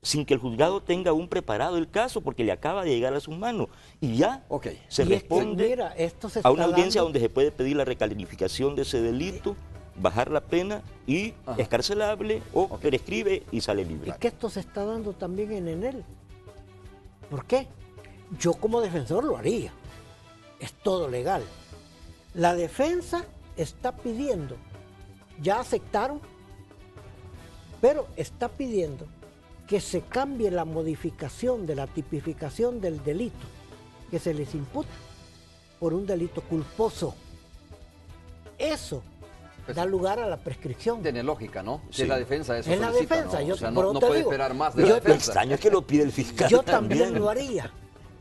sin que el juzgado tenga aún preparado el caso, porque le acaba de llegar a sus manos. Y ya se responde mira, esto se a una está audiencia dando... donde se puede pedir la recalificación de ese delito, bajar la pena y escarcelable o prescribe y sale libre. Es que esto se está dando también en Enel. ¿Por qué? Yo como defensor lo haría. Es todo legal. La defensa está pidiendo, ya aceptaron, pero está pidiendo que se cambie la modificación de la tipificación del delito que se les imputa por un delito culposo. Eso da lugar a la prescripción. Tiene lógica, ¿no? Sí. Es la defensa, eso Es la solicita, defensa, ¿no? yo O sea, por no eso te puede digo, esperar más de yo- la Lo defensa. extraño es que lo pide el fiscal. Yo también lo haría,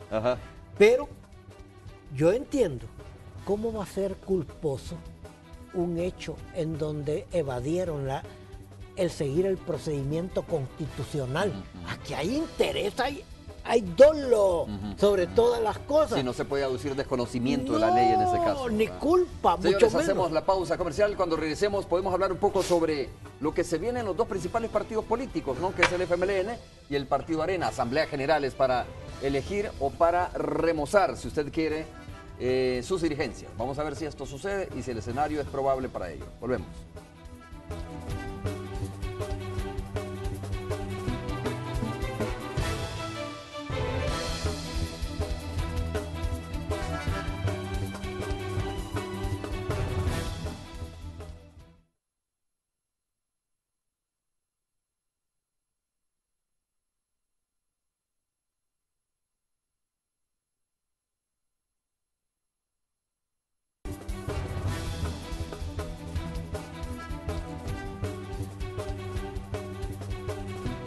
Ajá. pero yo entiendo cómo va a ser culposo un hecho en donde evadieron el seguir el procedimiento constitucional. Aquí hay interés, hay dolo sobre todas las cosas. Sí, no se puede aducir desconocimiento de la ley en ese caso. Ni ¿verdad? culpa, mucho Señores, menos. hacemos la pausa comercial. Cuando regresemos podemos hablar un poco sobre lo que se viene en los dos principales partidos políticos, ¿no? Que es el FMLN y el Partido Arena. Asambleas generales para elegir o para remozar, si usted quiere, sus dirigencias. Vamos a ver si esto sucede y si el escenario es probable para ello. Volvemos.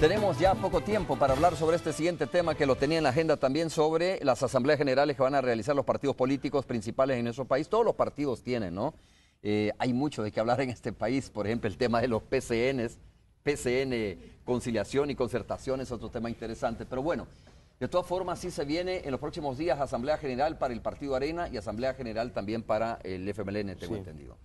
Tenemos ya poco tiempo para hablar sobre este siguiente tema que lo tenía en la agenda también, sobre las asambleas generales que van a realizar los partidos políticos principales en nuestro país. Todos los partidos tienen, ¿no? Hay mucho de qué hablar en este país, por ejemplo, el tema de los PCN, conciliación y concertación es otro tema interesante, pero bueno, de todas formas sí se viene en los próximos días asamblea general para el Partido Arena y asamblea general también para el FMLN, tengo entendido.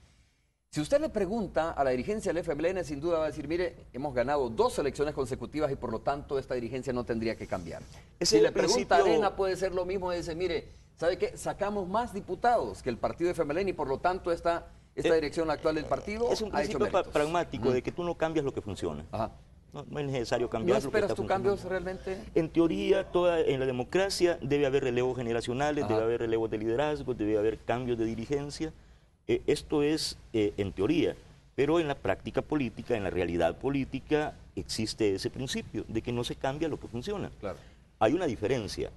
Si usted le pregunta a la dirigencia del FMLN, sin duda va a decir, mire, hemos ganado 2 elecciones consecutivas y por lo tanto esta dirigencia no tendría que cambiar. Si le pregunta a Arena, puede ser lo mismo, dice, mire, ¿sabe qué? Sacamos más diputados que el partido FMLN y por lo tanto esta dirección actual del partido es un ha hecho principio méritos. pragmático de que tú no cambias lo que funciona. Ajá. No es necesario ¿No cambiar lo que esperas está tú funcionando. cambios realmente? En teoría, en la democracia debe haber relevos generacionales, debe haber relevos de liderazgo, debe haber cambios de dirigencia. Esto es en teoría, pero en la práctica política, en la realidad política, existe ese principio de que no se cambia lo que funciona. Claro. Hay una diferencia.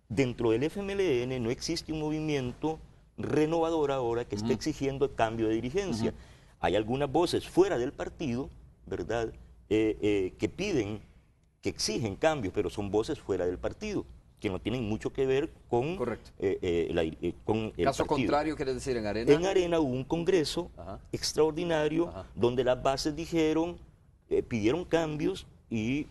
Dentro del FMLN no existe un movimiento renovador ahora que esté exigiendo el cambio de dirigencia. Hay algunas voces fuera del partido, ¿verdad?, que piden, que exigen cambios, pero son voces fuera del partido, que no tienen mucho que ver con, con el Caso partido. contrario, quiere decir, en Arena. En Arena hubo un congreso extraordinario donde las bases pidieron cambios y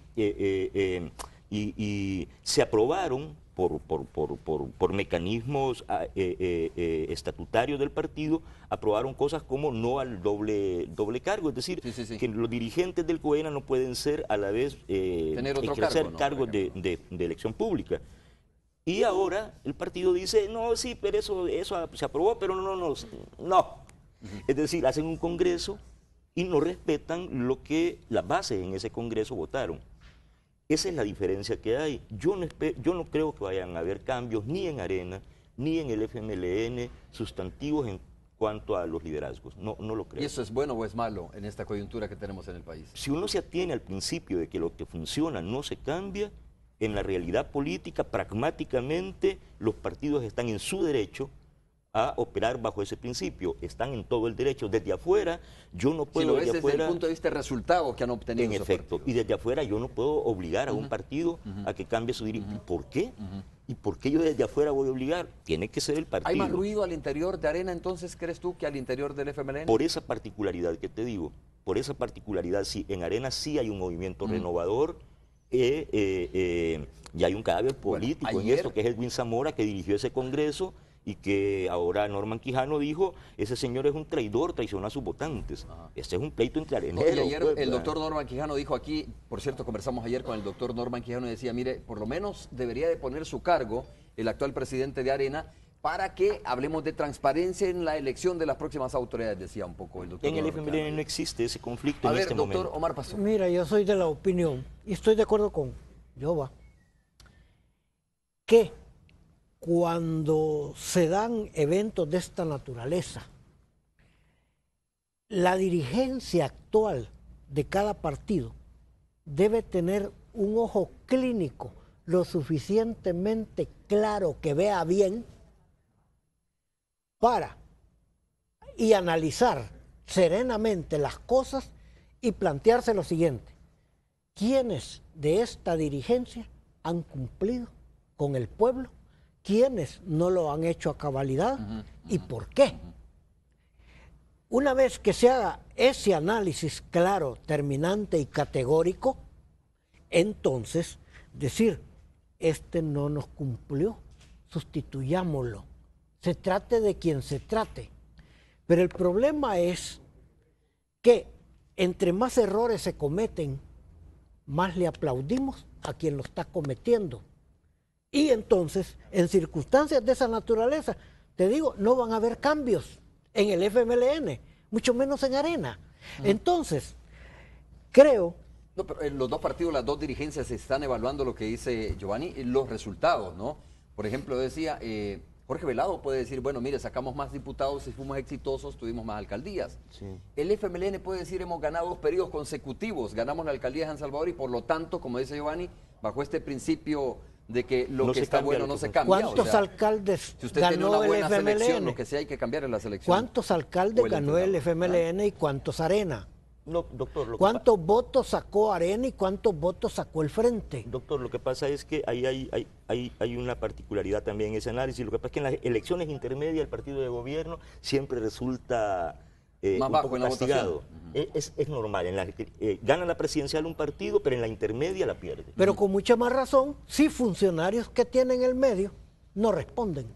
se aprobaron por mecanismos estatutarios del partido, aprobaron cosas como no al doble cargo, es decir, que los dirigentes del COENA no pueden ser a la vez ejercer cargos de elección pública. Y ahora el partido dice, no, sí, pero eso se aprobó, pero no. Es decir, hacen un congreso y no respetan lo que las bases en ese congreso votaron. Esa es la diferencia que hay. Yo no creo que vayan a haber cambios ni en Arena, ni en el FMLN, sustantivos en cuanto a los liderazgos. No lo creo. ¿Y eso es bueno o es malo en esta coyuntura que tenemos en el país? Si uno se atiene al principio de que lo que funciona no se cambia, en la realidad política, pragmáticamente, los partidos están en su derecho a operar bajo ese principio. Están en todo el derecho. Desde afuera, yo no Si puedo... lo ves desde desde el afuera, punto de vista de resultados que han obtenido. en esos efecto, partidos. y desde afuera yo no puedo obligar a un partido a que cambie su dirección. ¿Por qué? ¿Y por qué yo desde afuera voy a obligar? Tiene que ser el partido. ¿Hay más ruido al interior de Arena entonces, crees tú, que al interior del FMLN? Por esa particularidad que te digo, por esa particularidad, sí, en Arena sí hay un movimiento renovador, y hay un cadáver político en ayer- esto, que es Edwin Zamora, que dirigió ese congreso, y que ahora Norman Quijano dijo, ese señor es un traidor, traicionó a sus votantes. Este es un pleito entre No, y areneros. ayer pues, el ¿verdad? doctor Norman Quijano dijo aquí, por cierto, conversamos ayer con el doctor Norman Quijano y decía, mire, por lo menos debería de poner su cargo el actual presidente de Arena para que hablemos de transparencia en la elección de las próximas autoridades, decía un poco el doctor En el Norman FMLN Quijano. no existe ese conflicto A en ver, este doctor momento. Omar Pastor. Mira, yo soy de la opinión, y estoy de acuerdo con Jova, que cuando se dan eventos de esta naturaleza, la dirigencia actual de cada partido debe tener un ojo clínico lo suficientemente claro que vea bien para y analizar serenamente las cosas y plantearse lo siguiente: ¿quiénes de esta dirigencia han cumplido con el pueblo? ¿Quiénes no lo han hecho a cabalidad? ¿Y por qué? Una vez que se haga ese análisis claro, terminante y categórico, entonces decir, este no nos cumplió, sustituyámoslo. Se trate de quien se trate. Pero el problema es que entre más errores se cometen, más le aplaudimos a quien lo está cometiendo. Y entonces, en circunstancias de esa naturaleza, te digo, no van a haber cambios en el FMLN, mucho menos en Arena. Entonces, creo... No, pero los dos partidos, las dos dirigencias están evaluando lo que dice Giovanni, los resultados, ¿no? Por ejemplo, decía, Jorge Velado puede decir, bueno, mire, sacamos más diputados y fuimos exitosos, tuvimos más alcaldías. Sí. El FMLN puede decir, hemos ganado 2 periodos consecutivos, ganamos la alcaldía de San Salvador y por lo tanto, como dice Giovanni, bajo este principio de que lo No que se está cambia bueno lo no que se funciona. cambia. ¿Cuántos o sea, alcaldes si usted tiene ganó una el buena selección, FMLN? lo que sí hay que cambiar es la selección. ¿Cuántos alcaldes O el ganó el entrenador. FMLN y cuántos Arena? No, doctor, ¿Cuántos votos sacó Arena y cuántos votos sacó el Frente? Doctor, lo que pasa es que ahí hay una particularidad también en ese análisis. Lo que pasa es que en las elecciones intermedias el partido de gobierno siempre resulta Más un bajo poco en la castigado. votación. Es normal. Gana la presidencial un partido, pero en la intermedia la pierde. Pero con mucha más razón, si funcionarios que tienen el medio no responden.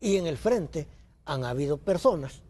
Y en el Frente han habido personas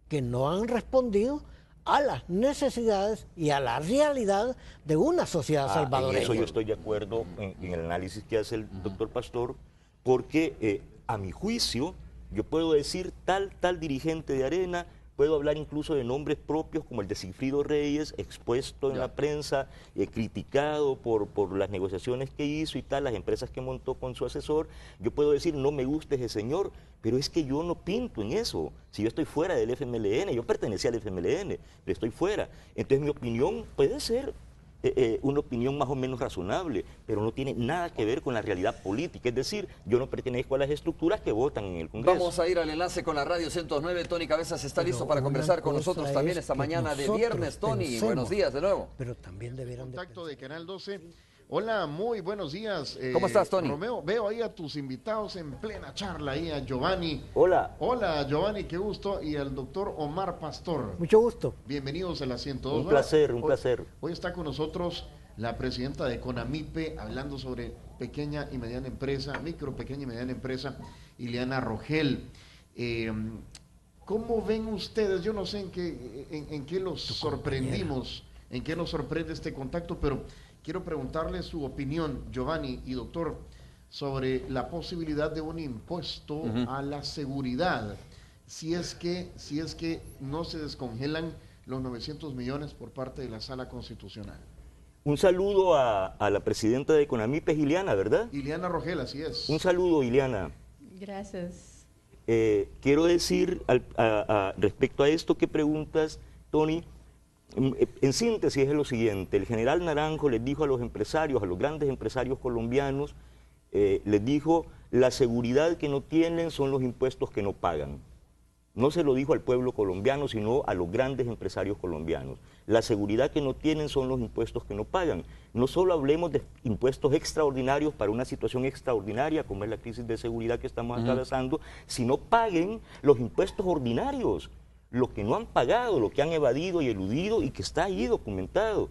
que no han respondido a las necesidades y a la realidad de una sociedad En salvadoreña. eso yo estoy de acuerdo en el análisis que hace el doctor Pastor, porque a mi juicio yo puedo decir tal dirigente de Arena, puedo hablar incluso de nombres propios como el de Sigfrido Reyes, expuesto en la prensa, criticado por las negociaciones que hizo y tal, las empresas que montó con su asesor. Yo puedo decir, no me gusta ese señor, pero es que yo no pinto en eso. Si yo estoy fuera del FMLN, yo pertenecía al FMLN, pero estoy fuera. Entonces mi opinión puede ser una opinión más o menos razonable, pero no tiene nada que ver con la realidad política. Es decir, yo no pertenezco a las estructuras que votan en el Congreso. Vamos a ir al enlace con la Radio 109. Tony Cabezas está Pero listo para una conversar con cosa nosotros también es esta que mañana de nosotros viernes. Tony, pensemos, buenos días de nuevo. Pero también debieran de Contacto de Canal 12. Hola, muy buenos días. ¿Cómo estás, Tony? Romeo, veo ahí a tus invitados en plena charla, ahí a Giovanni. Hola. Hola, Giovanni, qué gusto. Y al doctor Omar Pastor. Mucho gusto. Bienvenidos a la 102. Un placer, un Hoy- placer. Hoy está con nosotros la presidenta de CONAMIPE, hablando sobre pequeña y mediana empresa, micro, pequeña y mediana empresa, Ileana Rogel. ¿Cómo ven ustedes? Yo no sé en qué los sorprendimos, en qué nos sorprende este contacto, pero quiero preguntarle su opinión, Giovanni y doctor, sobre la posibilidad de un impuesto a la seguridad, si es que no se descongelan los 900 millones por parte de la Sala Constitucional. Un saludo a la presidenta de CONAMIPE, Ileana, ¿verdad? Ileana Rogel, así es. Un saludo, Ileana. Gracias. Quiero decir respecto a esto que preguntas, Tony, en síntesis es lo siguiente: el general Naranjo les dijo a los empresarios, a los grandes empresarios colombianos, les dijo, La seguridad que no tienen son los impuestos que no pagan. No se lo dijo al pueblo colombiano, sino a los grandes empresarios colombianos. La seguridad que no tienen son los impuestos que no pagan. No solo hablemos de impuestos extraordinarios para una situación extraordinaria, como es la crisis de seguridad que estamos atravesando, sino paguen los impuestos ordinarios, lo que no han pagado, lo que han evadido y eludido y que está ahí documentado.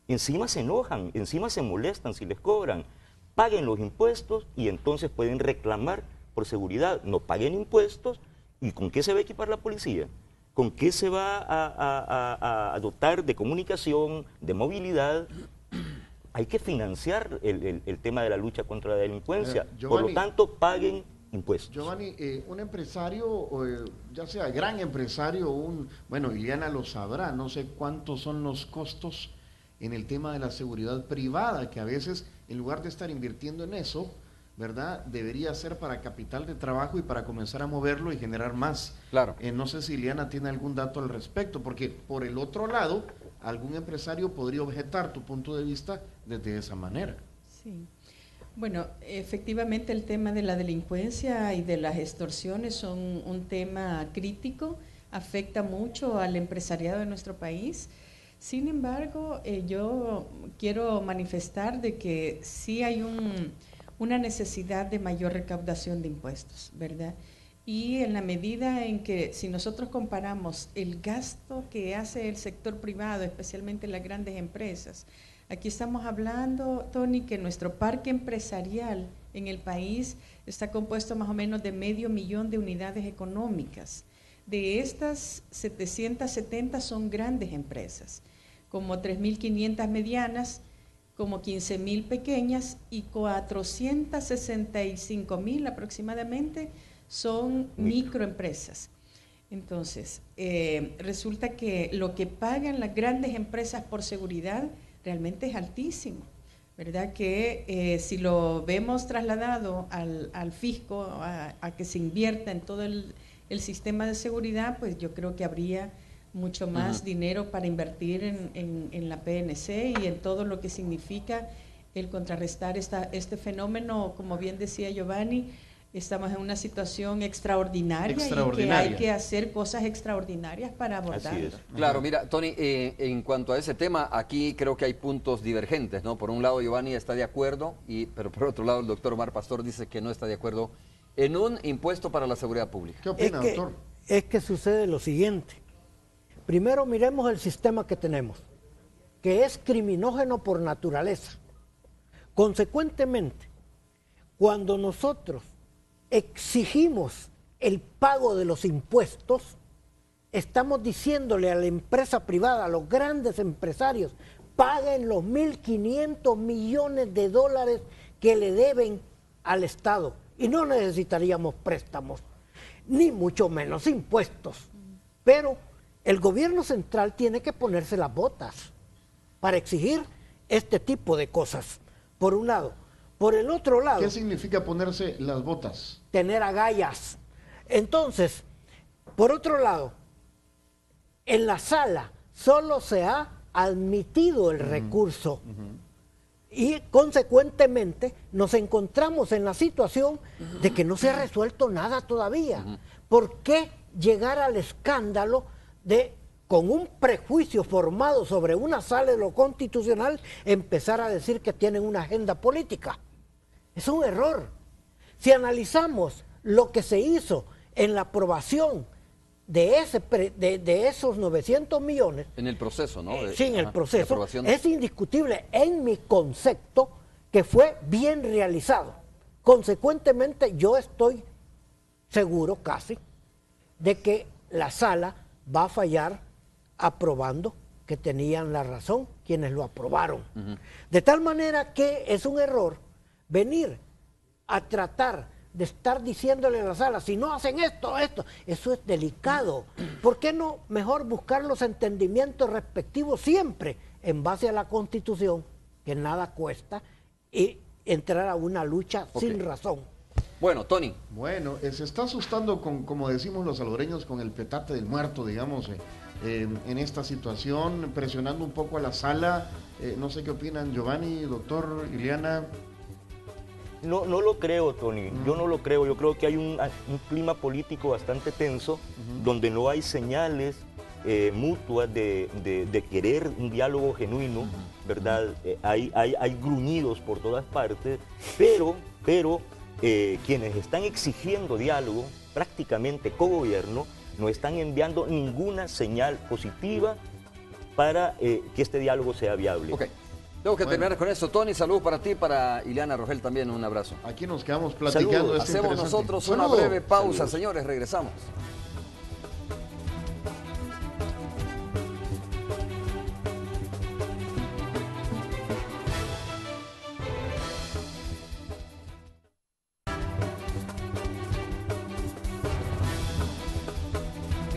Encima se enojan, encima se molestan si les cobran. Paguen los impuestos y entonces pueden reclamar por seguridad. No paguen impuestos. ¿Y con qué se va a equipar la policía? ¿Con qué se va a dotar de comunicación, de movilidad? Hay que financiar el tema de la lucha contra la delincuencia. Por lo tanto, paguen impuestos. Giovanni, un empresario, ya sea gran empresario, bueno, Iliana lo sabrá, no sé cuántos son los costos en el tema de la seguridad privada, que a veces, en lugar de estar invirtiendo en eso, ¿verdad? Debería ser para capital de trabajo y para comenzar a moverlo y generar más. Claro. No sé si Liliana tiene algún dato al respecto, porque por el otro lado, algún empresario podría objetar tu punto de vista desde esa manera. Sí. Bueno, efectivamente el tema de la delincuencia y de las extorsiones son un tema crítico, afecta mucho al empresariado de nuestro país. Sin embargo, yo quiero manifestar de que sí hay una necesidad de mayor recaudación de impuestos, ¿verdad? Y en la medida en que, si nosotros comparamos el gasto que hace el sector privado, especialmente las grandes empresas, aquí estamos hablando, Tony, que nuestro parque empresarial en el país está compuesto más o menos de 500,000 de unidades económicas. De estas, 770 son grandes empresas, como 3.500 medianas, como 15.000 pequeñas y 465.000 aproximadamente son microempresas. Entonces, resulta que lo que pagan las grandes empresas por seguridad realmente es altísimo, ¿verdad? Que si lo vemos trasladado al fisco, a que se invierta en todo el sistema de seguridad, pues yo creo que habría mucho más dinero para invertir en la PNC y en todo lo que significa el contrarrestar este fenómeno. Como bien decía Giovanni, estamos en una situación extraordinaria y que hay que hacer cosas extraordinarias para abordarlo. Claro, mira, Tony, en cuanto a ese tema, aquí creo que hay puntos divergentes, ¿no? Por un lado, Giovanni está de acuerdo, pero por otro lado, el doctor Omar Pastor dice que no está de acuerdo en un impuesto para la seguridad pública. ¿Qué opina, doctor? Es que sucede lo siguiente. Primero miremos el sistema que tenemos, que es criminógeno por naturaleza. Consecuentemente, cuando nosotros exigimos el pago de los impuestos, estamos diciéndole a la empresa privada, a los grandes empresarios, paguen los 1.500 millones de dólares que le deben al Estado. Y no necesitaríamos préstamos, ni mucho menos impuestos. Pero el gobierno central tiene que ponerse las botas para exigir este tipo de cosas, por un lado. Por el otro lado... ¿Qué significa ponerse las botas? Tener agallas. Entonces, por otro lado, en la sala solo se ha admitido el recurso y consecuentemente nos encontramos en la situación de que no se ha resuelto nada todavía. ¿Por qué llegar al escándalo de, con un prejuicio formado sobre una sala de lo constitucional, empezar a decir que tienen una agenda política? Es un error. Si analizamos lo que se hizo en la aprobación de esos 900 millones... En el proceso, ¿no? Sí, en el proceso. Es indiscutible en mi concepto que fue bien realizado. Consecuentemente, yo estoy seguro casi de que la sala va a fallar aprobando que tenían la razón quienes lo aprobaron. De tal manera que es un error venir a tratar de estar diciéndole a la sala, si no hacen esto, eso es delicado. ¿Por qué no mejor buscar los entendimientos respectivos siempre en base a la Constitución, que nada cuesta, y entrar a una lucha sin razón? Bueno, Tony. Bueno, se está asustando, como decimos los salvadoreños, con el petate del muerto, digamos, en esta situación, presionando un poco a la sala. No sé qué opinan Giovanni, doctor, Iliana. No, no lo creo, Tony. Yo no lo creo. Yo creo que hay un clima político bastante tenso, donde no hay señales mutuas de querer un diálogo genuino, ¿verdad? Hay gruñidos por todas partes, pero quienes están exigiendo diálogo, prácticamente cogobierno, no están enviando ninguna señal positiva para que este diálogo sea viable. Ok. Tengo que terminar con esto. Tony, salud para ti, para Ileana Rogel también, un abrazo. Aquí nos quedamos platicando. Saludos. Hacemos nosotros una breve pausa, señores, regresamos.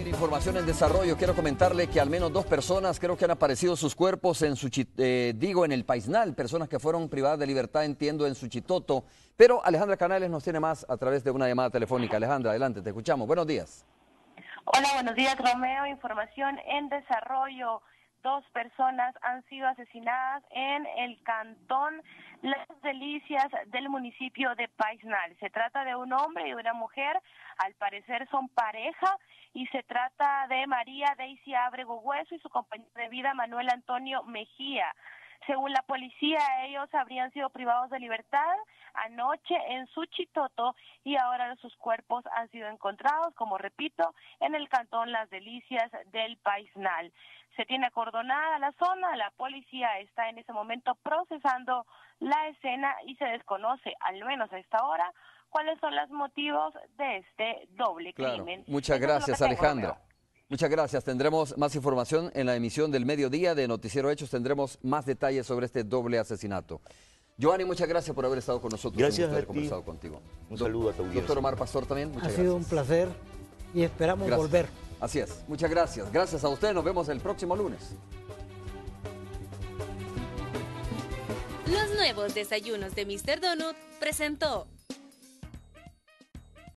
Información en desarrollo, quiero comentarle que al menos 2 personas creo que han aparecido sus cuerpos en en el Paisnal, personas que fueron privadas de libertad, entiendo, en Suchitoto, pero Alejandra Canales nos tiene más a través de una llamada telefónica. Alejandra, adelante, te escuchamos. Buenos días. Hola, buenos días, Romeo. Información en desarrollo. 2 personas han sido asesinadas en el cantón Las Delicias del municipio de Paisnal. Se trata de un hombre y una mujer, al parecer son pareja, y se trata de María Daisy Ábrego Hueso y su compañero de vida Manuel Antonio Mejía. Según la policía, ellos habrían sido privados de libertad anoche en Suchitoto y ahora sus cuerpos han sido encontrados, como repito, en el cantón Las Delicias del Paisnal. Se tiene acordonada la zona, la policía está en ese momento procesando la escena y se desconoce, al menos a esta hora, cuáles son los motivos de este doble crimen. Muchas gracias, Alejandra. Muchas gracias. Tendremos más información en la emisión del mediodía de Noticiero Hechos. Tendremos más detalles sobre este doble asesinato. Giovanni, muchas gracias por haber estado con nosotros. Gracias por haber a ti. conversado contigo. Un saludo a tu audiencia. Doctor Omar Pastor también, muchas gracias. Ha sido un placer y esperamos volver. Así es. Muchas gracias. Gracias a usted. Nos vemos el próximo lunes. Los nuevos desayunos de Mr. Donut presentó